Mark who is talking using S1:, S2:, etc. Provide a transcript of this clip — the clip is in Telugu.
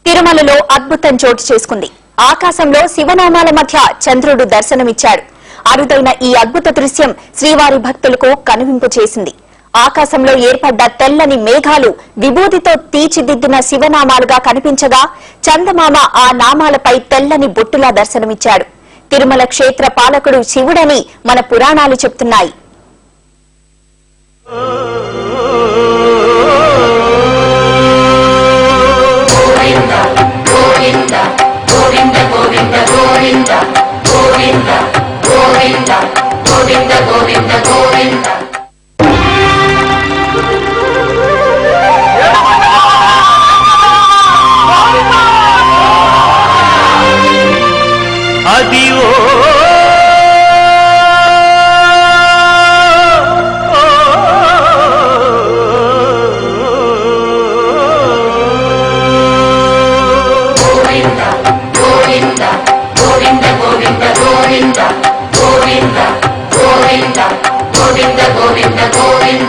S1: తిరుమలలో అద్భుతం చోటు చేసుకుంది. ఆకాశంలో శివనామాల మధ్య చంద్రుడు దర్శనమిచ్చాడు. అరుదైన ఈ అద్భుత దృశ్యం శ్రీవారి భక్తులకు కనువింపు చేసింది. ఆకాశంలో ఏర్పడ్డ తెల్లని మేఘాలు విభూతితో తీర్చిదిద్దిన శివనామాలుగా కనిపించగా చందమామ ఆ నామాలపై తెల్లని బొట్టులా దర్శనమిచ్చాడు. తిరుమల క్షేత్ర పాలకుడు శివుడని మన పురాణాలు చెప్తున్నాయి.
S2: Govinda, Govinda.